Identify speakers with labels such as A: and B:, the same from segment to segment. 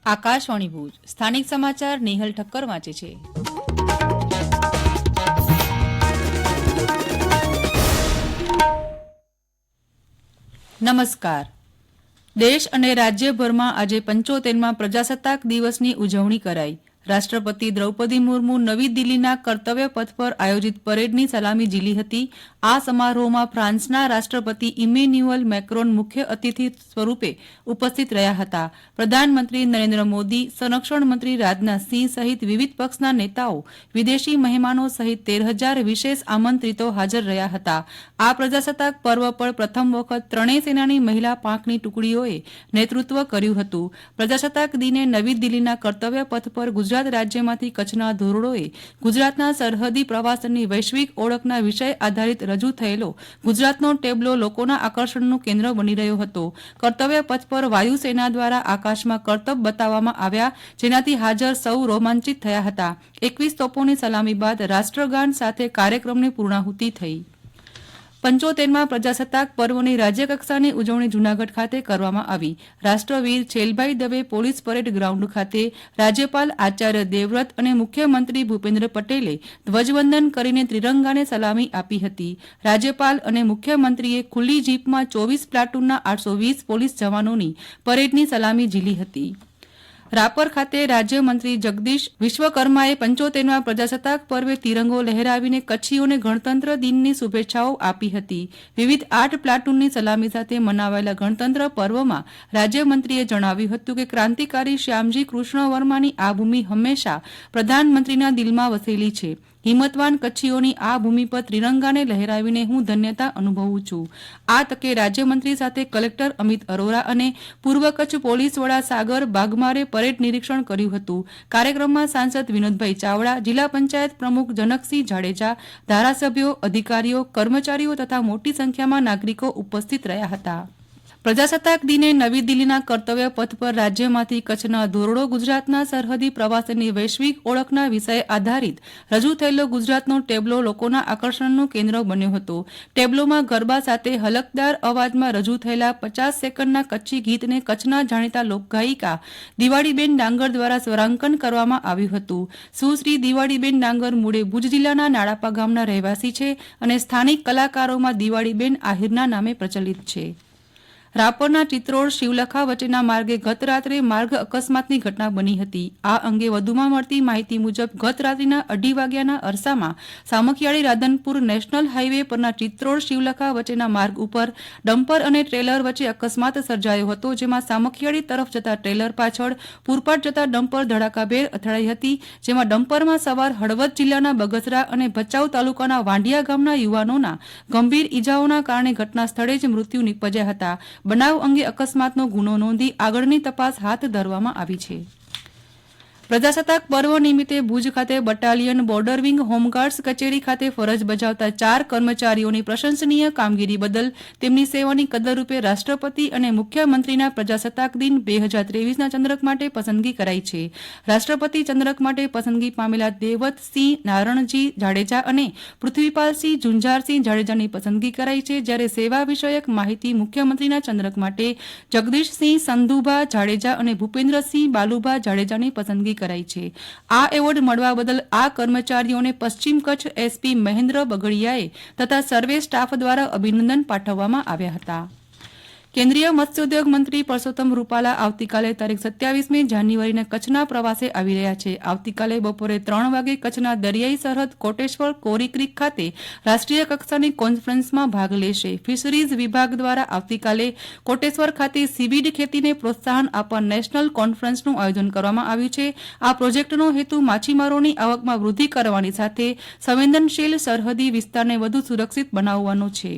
A: આકાશવાણી ભુજ સ્થાનિક સમાચાર નેહલ ઠક્કર વાંચે છે. નમસ્કાર. દેશ અને રાજ્યભરમાં આજે 75માં પ્રજાસત્તાક દિવસની ઉજવણી કરાઈ. રાષ્ટ્રપતિ દ્રૌપદી મુર્મુ નવી દિલ્હીના કર્તવ્ય પથ પર આયોજિત પરેડની સલામી ઝીલી હતી. આ સમારોહમાં ફ્રાન્સના રાષ્ટ્રપતિ ઇમેન્યુઅલ મેક્રોન મુખ્ય અતિથિ સ્વરૂપે ઉપસ્થિત રહ્યા હતા. પ્રધાનમંત્રી નરેન્દ્ર મોદી, સંરક્ષણ મંત્રી રાજનાથસિંહ સહિત વિવિધ પક્ષના નેતાઓ, વિદેશી મહેમાનો સહિત 13,000 વિશેષ આમંત્રિતો હાજર રહ્યા હતા. આ પ્રજાસત્તાક પર્વ પર પ્રથમ વખત ત્રણેય સેનાની મહિલા પાંખની ટુકડીઓએ નેતૃત્વ કર્યું હતું. પ્રજાસત્તાક દિને નવી દિલ્હીના કર્તવ્ય પથ પર ગુજરાત રાજ્યમાંથી કચ્છના ધોરડોએ ગુજરાતના સરહદી પ્રવાસનની વૈશ્વિક ઓળખના વિષય આધારિત રજૂ થયેલો ગુજરાતનો ટેબ્લો લોકોના આકર્ષણનું કેન્દ્ર બની રહ્યો હતો. કર્તવ્ય પથ પર વાયુસેના દ્વારા આકાશમાં કરતબ બતાવવામાં આવ્યા, જેનાથી હાજર સૌ રોમાંચિત થયા હતા. 21 તોપોની સલામી બાદ રાષ્ટ્રગાન સાથે કાર્યક્રમની પૂર્ણાહુતિ થઈ. 75માં પ્રજાસત્તાક પર્વની રાજ્યકક્ષાની ઉજવણી જૂનાગઢ ખાતે કરવામાં આવી. રાષ્ટ્રવીર Chhelbhai Dave police parade ground ખાતે રાજ્યપાલ આચાર્ય દેવવ્રત અને મુખ્યમંત્રી ભૂપેન્દ્ર પટેલે ધ્વજવંદન કરીને ત્રિરંગાને સલામી આપી હતી. રાજ્યપાલ અને મુખ્યમંત્રીએ ખુલ્લી જીપમાં 24 પ્લાટૂનના 820 પોલીસ જવાનોની પરેડની સલામી ઝીલી હતી. રાપર ખાતે રાજ્યમંત્રી જગદીશ વિશ્વકર્માએ 75માં પ્રજાસત્તાક પર્વે તિરંગો લહેરાવીને કચ્છીઓને ગણતંત્ર દિનની શુભેચ્છાઓ આપી હતી. વિવિધ 8 પ્લાટૂનની સલામી સાથે મનાવાયેલા ગણતંત્ર પર્વમાં રાજ્યમંત્રીએ જણાવ્યું હતું કે ક્રાંતિકારી શ્યામજી કૃષ્ણ વર્માની આ ભૂમિ હંમેશા પ્રધાનમંત્રીના દિલમાં વસેલી છે. હિંમતવાન કચ્છીઓની આ ભૂમિ પર ત્રિરંગાને લહેરાવીને હું ધન્યતા અનુભવું છું. આ તકે રાજ્યમંત્રી સાથે કલેક્ટર અમિત અરોરા અને પૂર્વ કચ્છ પોલીસ વડા સાગર બાગમારે પરેડ નિરીક્ષણ કર્યું હતું. કાર્યક્રમમાં સાંસદ વિનોદભાઈ ચાવડા, જિલ્લા પંચાયત પ્રમુખ જનકસિંહ જાડેજા, ધારાસભ્યો, અધિકારીઓ, કર્મચારીઓ તથા મોટી સંખ્યામાં નાગરિકો ઉપસ્થિત રહ્યા હતા. પ્રજાસત્તાક દિને નવી દિલ્હીના કર્તવ્ય પથ પર રાજ્યમાંથી કચ્છના ધોરડો ગુજરાતના સરહદી પ્રવાસનની વૈશ્વિક ઓળખના વિષય આધારિત રજૂ થયેલો ગુજરાતનો ટેબ્લો લોકોના આકર્ષણનું કેન્દ્ર બન્યો હતો. ટેબ્લોમાં ગરબા સાથે હલકદાર અવાજમાં રજૂ થયેલા 50 સેકન્ડના કચ્છી ગીતને કચ્છના જાણીતા લોકગાયિકા દિવાળીબેન ડાંગર દ્વારા સ્વરાંકન કરવામાં આવ્યું હતું. સુશ્રી દિવાળીબેન ડાંગર મૂળે ભુજ જિલ્લાના નાડાપા ગામના રહેવાસી છે અને સ્થાનિક કલાકારોમાં દિવાળીબેન આહિરના નામે પ્રચલિત છે. રાપરના ચિત્રોડ શિવલખા વચ્ચેના માર્ગે ગત રાત્રે માર્ગ અકસ્માતની ઘટના બની હતી. આ અંગે વધુમાં મળતી માહિતી મુજબ ગત રાત્રિના 2:30 વાગ્યાના અરસામાં સામખિયાળી રાધનપુર નેશનલ હાઈવે પરના ચિત્રોડ શિવલખા વચ્ચેના માર્ગ ઉપર ડમ્પર અને ટ્રેલર વચ્ચે અકસ્માત સર્જાયો હતો, જેમાં સામખિયાળી તરફ જતા ટ્રેલર પાછળ પૂરપાટ જતા ડમ્પર ધડાકાભેર અથડાઈ હતી, જેમાં ડમ્પરમાં સવાર હળવદ જિલ્લાના બગસરા અને ભચાઉ તાલુકાના વાંઢિયા ગામના યુવાનોના ગંભીર ઈજાઓના કારણે ઘટના સ્થળે જ મૃત્યુ નિપજ્યા હતા. બનાવ અંગે અકસ્માતનો ગુનો નોંધી આગળની તપાસ હાથ ધરવામાં આવી છે. પ્રજાસત્તાક પર્વ નિમિત્તે ભુજ ખાતે બટાલિયન બોર્ડર વિંગ હોમગાર્ડ્સ કચેરી ખાતે ફરજ બજાવતા 4 કર્મચારીઓની પ્રશંસનીય કામગીરી બદલ તેમની સેવાની કદરરૂપે રાષ્ટ્રપતિ અને મુખ્યમંત્રીના પ્રજાસત્તાક દિન 2023ના ચંદ્રક માટે પસંદગી કરાઈ છે. રાષ્ટ્રપતિ ચંદ્રક માટે પસંદગી પામેલા દેવતસિંહ નારણજી જાડેજા અને પૃથ્વીપાલસિંહ ઝુંઝારસિંહ જાડેજાની પસંદગી કરાઈ છે, જ્યારે સેવા વિષયક માહિતી મુખ્યમંત્રીના ચંદ્રક માટે જગદીશસિંહ સંધુભા જાડેજા અને ભૂપેન્દ્રસિંહ બાલુભા જાડેજાની પસંદગી કરાઈ છે. આ એવોર્ડ મળવા બદલ આ કર્મચારીઓને પશ્ચિમ કચ્છ એસપી મહેન્દ્ર બગડિયાએ તથા સર્વે સ્ટાફ દ્વારા અભિનંદન પાઠવવામાં આવ્યા હતા. કેન્દ્રીય મત્સ્યોદ્યોગ મંત્રી પરસોત્તમ રૂપાલા આવતીકાલે તારીખ 27મી જાન્યુઆરીને કચ્છના પ્રવાસે આવી રહ્યા છે. આવતીકાલે બપોરે 3 વાગે કચ્છના દરિયાઈ સરહદ કોટેશ્વર કોરી ક્રીક ખાતે રાષ્ટ્રીય કક્ષાની કોન્ફરન્સમાં ભાગ લેશે. ફિશરીઝ વિભાગ દ્વારા આવતીકાલે કોટેશ્વર ખાતે સીવીડ ખેતીને પ્રોત્સાહન આપવા નેશનલ કોન્ફરન્સનું આયોજન કરવામાં આવ્યું છે. આ પ્રોજેક્ટનો હેતુ માછીમારોની આવકમાં વૃદ્ધિ કરવાની સાથે સંવેદનશીલ સરહદી વિસ્તારને વધુ સુરક્ષિત બનાવવાનો છે.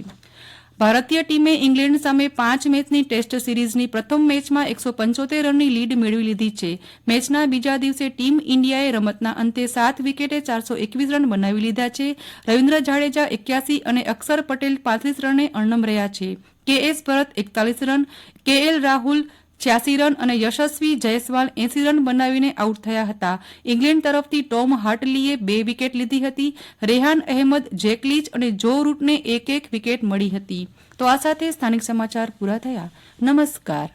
A: ભારતીય ટીમે ઇંગ્લેન્ડ સામે 5 મેચની ટેસ્ટ સિરીઝની પ્રથમ મેચમાં 175 રનની લીડ મેળવી લીધી છે. મેચના બીજા દિવસે ટીમ ઇન્ડિયાએ રમતના અંતે 7 વિકેટે 421 રન બનાવી લીધા છે. રવિન્દ્ર જાડેજા 81 અને અક્ષર પટેલ 35 રને અણનમ રહ્યા છે. KS ભરત 41 રન, KL રાહુલ 86 રન અને યશસ્વી જયસ્વાલ 80 રન બનાવીને આઉટ થયા હતા. ઇંગ્લેન્ડ તરફથી ટોમ હાર્ટલીએ 2 વિકેટ લીધી હતી. રેહાન અહેમદ, જેક લીચ અને જો રૂટને 1-1 વિકેટ મળી હતી. તો આ સાથે સ્થાનિક સમાચાર પૂરા થયા. નમસ્કાર.